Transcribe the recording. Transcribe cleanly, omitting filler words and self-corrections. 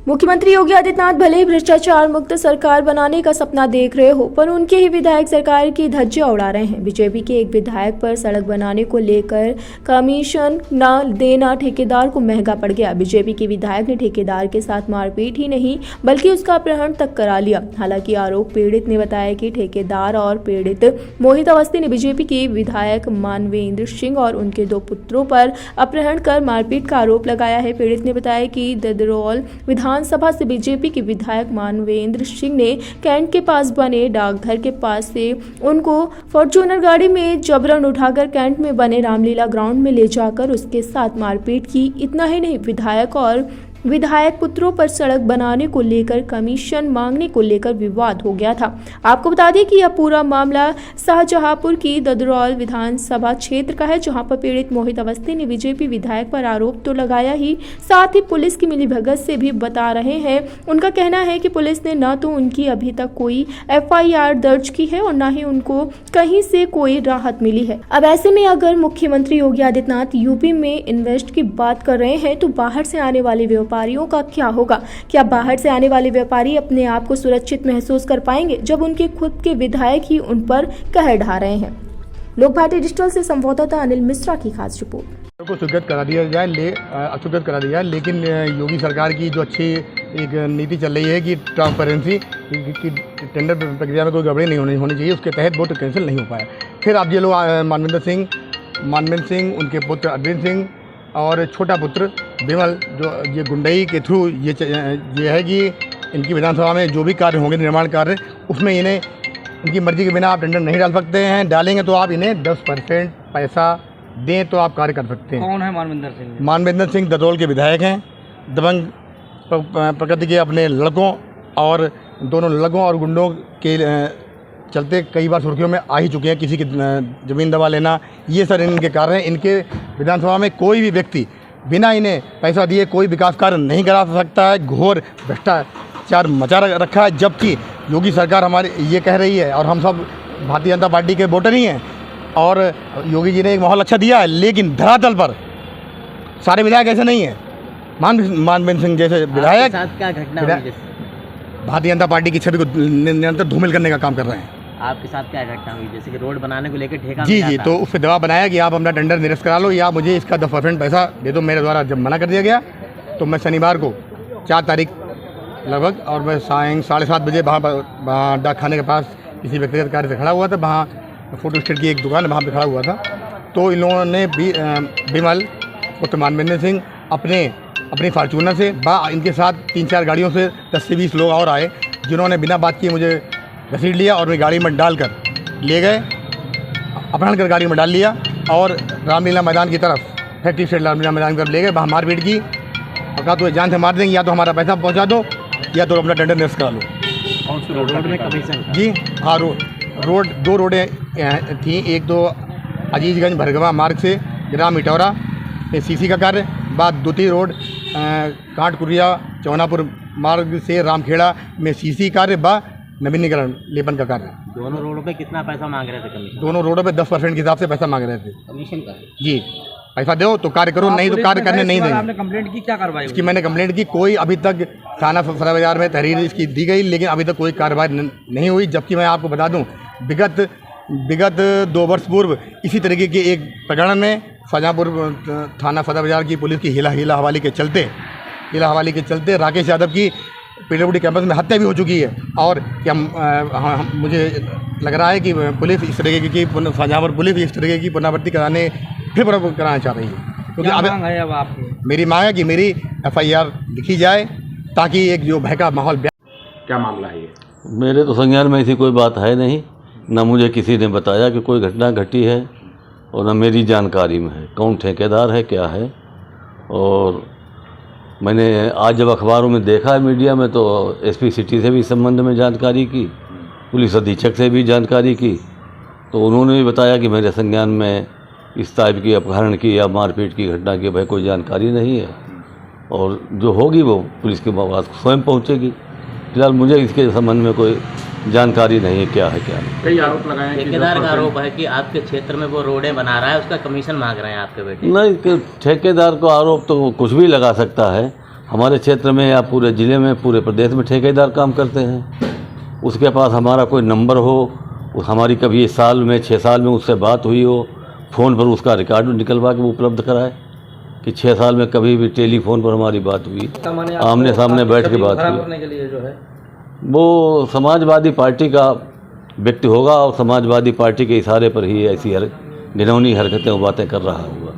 मुख्यमंत्री योगी आदित्यनाथ भले ही भ्रष्टाचार मुक्त सरकार बनाने का सपना देख रहे हो, पर उनके ही विधायक सरकार की धज्जियां उड़ा रहे हैं। बीजेपी के एक विधायक पर सड़क बनाने को लेकर कमीशन न देना ठेकेदार को महंगा पड़ गया। बीजेपी के विधायक ने ठेकेदार के साथ मारपीट ही नहीं बल्कि उसका अपहरण तक करा लिया। हालांकि आरोप पीड़ित ने बताया कि ठेकेदार और पीड़ित मोहित अवस्थी ने बीजेपी के विधायक मानवेंद्र सिंह और उनके 2 पुत्रों पर अपहरण कर मारपीट का आरोप लगाया है। पीड़ित ने बताया कि ददरौल विधानसभा से बीजेपी के विधायक मानवेंद्र सिंह ने कैंट के पास बने डाकघर के पास से उनको फॉर्च्यूनर गाड़ी में जबरन उठाकर कैंट में बने रामलीला ग्राउंड में ले जाकर उसके साथ मारपीट की। इतना ही नहीं, विधायक पुत्रों पर सड़क बनाने को लेकर कमीशन मांगने को लेकर विवाद हो गया था। आपको बता दें कि यह पूरा मामला शाहजहांपुर की ददरौल विधानसभा क्षेत्र का है, जहां पर पीड़ित मोहित अवस्थी ने बीजेपी विधायक पर आरोप तो लगाया ही, साथ ही पुलिस की मिलीभगत से भी बता रहे हैं। उनका कहना है कि पुलिस ने न तो उनकी अभी तक कोई FIR दर्ज की है और न ही उनको कहीं से कोई राहत मिली है। अब ऐसे में अगर मुख्यमंत्री योगी आदित्यनाथ यूपी में इन्वेस्ट की बात कर रहे हैं तो बाहर से आने वाले व्यापारियों का क्या होगा? क्या बाहर से आने वाले व्यापारी अपने आप को सुरक्षित महसूस कर पाएंगे जब उनके खुद के विधायक ही उन पर कहर ढा रहे हैं? लोक भारती डिजिटल से संवाददाता अनिल मिश्रा की खास रिपोर्ट। को स्वीकृत करा दिया जाए, लेकिन योगी सरकार की जो अच्छी एक नीति चल रही है कि ट्रांसपेरेंसी की टेंडर प्रक्रिया में कोई गड़बड़ी नहीं होनी चाहिए, उसके तहत वो तो कैंसिल नहीं हो पाया। फिर आप ये लोग मानवेंद्र सिंह, उनके पुत्र अरविंद सिंह और छोटा पुत्र बिमल, जो ये गुंडई के थ्रू ये है कि इनकी विधानसभा में जो भी कार्य होंगे, निर्माण कार्य, उसमें इन्हें इनकी मर्जी के बिना आप टेंडर नहीं डाल सकते हैं। डालेंगे तो आप इन्हें 10% पैसा दें तो आप कार्य कर सकते हैं। कौन है मानवेंद्र सिंह? मानवेंद्र सिंह ददरौल के विधायक हैं। दबंग प्रकृति के अपने लड़कों और दोनों लड़कों और गुंडों के चलते कई बार सुर्खियों में आ ही चुके हैं। किसी की ज़मीन दबा लेना, ये सर इनके कार्य हैं। इनके विधानसभा में कोई भी व्यक्ति बिना इन्हें पैसा दिए कोई विकास कार्य नहीं करा सकता है। घोर भ्रष्टाचार मचा रखा है, जबकि योगी सरकार हमारी ये कह रही है, और हम सब भारतीय जनता पार्टी के वोटर ही हैं, और योगी जी ने एक माहौल अच्छा दिया है, लेकिन धरातल पर सारे विधायक ऐसे नहीं हैं। मानवेंद्र सिंह जैसे विधायक क्या घटना हुई? भारतीय जनता पार्टी की छवि को निरंतर धूमिल करने का काम कर रहे हैं। आपके साथ क्या घटना हुई? जैसे कि रोड बनाने को लेकर ठेका जी, तो उस पर दबाव बनाया कि आप अपना टेंडर निरस्त करा लो या मुझे इसका 10% पैसा दे दो। मेरे द्वारा जब मना कर दिया गया तो मैं शनिवार को 4 तारीख लगभग, और मैं 7:30 बजे वहाँ डाक खाने के पास किसी व्यक्तिगत कार्य से खड़ा हुआ था। वहाँ फोटो स्टेट की एक दुकान है, वहाँ पर खड़ा हुआ था। तो इन लोगों ने बिमल पुत्र मानवेंद्र सिंह अपनी फॉर्च्यूनर से इनके साथ 3-4 गाड़ियों से 10 से 20 लोग और आए, जिन्होंने बिना बात किए मुझे घसीट लिया और मैं गाड़ी में डालकर ले गए, अपहरण कर गाड़ी में डाल लिया और रामलीला मैदान की तरफ, फैक्ट्री स्टेट रामलीला मैदान की तरफ ले गए। वहाँ मारपीट की और कहा तो जान से मार देंगे, या तो हमारा पैसा पहुँचा दो या तो अपना टेंडर निरस्त करा लो। रोड में कमीशन? जी हाँ, 2 रोडें थी। एक तो अजीजगंज भरगवा मार्ग से ग्राम इटौरा में CC का कार्य, बाद 2-3 रोड कांटकुरिया चौनापुर मार्ग से रामखेड़ा में CC कार्य, नवीनीकरण लेपन का कार्य। दोनों रोडों पे कितना पैसा मांग रहे थे कमीशन? दोनों रोडों पे 10% के हिसाब से पैसा मांग रहे थे कमीशन का। जी, पैसा दो तो कार्य करो, नहीं तो कार्य करने नहीं देंगे। आपने कंप्लेंट की? क्या कार्रवाई? इसकी मैंने कंप्लेंट की, कोई अभी तक थाना सदर बाजार में तहरीर इसकी दी गई, लेकिन अभी तक कोई कार्रवाई नहीं हुई। जबकि मैं आपको बता दूं, विगत 2 वर्ष पूर्व इसी तरीके के एक प्रकरण में शाहजहांपुर थाना सदर बाजार की पुलिस की हीला हवाली के चलते राकेश यादव की PWD कैंपस में हत्या भी हो चुकी है। और क्या मुझे लग रहा है कि पुलिस इस तरीके की शाहजहांपुर पुलिस इस तरीके की पुनरावृत्ति कराना चाह रही है। क्योंकि अब आपकी मेरी मांग है कि मेरी FIR लिखी जाए, ताकि एक जो भय का माहौल। क्या मामला है ये? मेरे तो संज्ञान में ऐसी कोई बात है नहीं, न मुझे किसी ने बताया कि कोई घटना घटी है, और न मेरी जानकारी में है कौन ठेकेदार है क्या है। और मैंने आज जब अखबारों में देखा है, मीडिया में, तो SP सिटी से भी इस संबंध में जानकारी की, पुलिस अधीक्षक से भी जानकारी की, तो उन्होंने भी बताया कि मेरे संज्ञान में इस टाइप की अपहरण की या मारपीट की घटना की भाई कोई जानकारी नहीं है, और जो होगी वो पुलिस के पास स्वयं पहुंचेगी। फिलहाल मुझे इसके संबंध में कोई जानकारी नहीं है क्या है क्या नहीं। कई आरोप लगाए हैं। ठेकेदार का आरोप है कि आपके क्षेत्र में वो रोडें बना रहा है, उसका कमीशन मांग रहे हैं आपके बेटे। नहीं, ठेकेदार को आरोप तो कुछ भी लगा सकता है, हमारे क्षेत्र में या पूरे ज़िले में, पूरे प्रदेश में ठेकेदार काम करते हैं। उसके पास हमारा कोई नंबर हो, हमारी कभी इस साल में 6 साल में उससे बात हुई हो, फ़ोन पर उसका रिकॉर्ड निकलवा के वो उपलब्ध कराए कि 6 साल में कभी भी टेलीफोन पर हमारी बात हुई, आमने सामने बैठ के बात हुई। के लिए जो है वो समाजवादी पार्टी का व्यक्ति होगा और समाजवादी पार्टी के इशारे पर ही ऐसी घिनौनी हरकतें और बातें कर रहा होगा।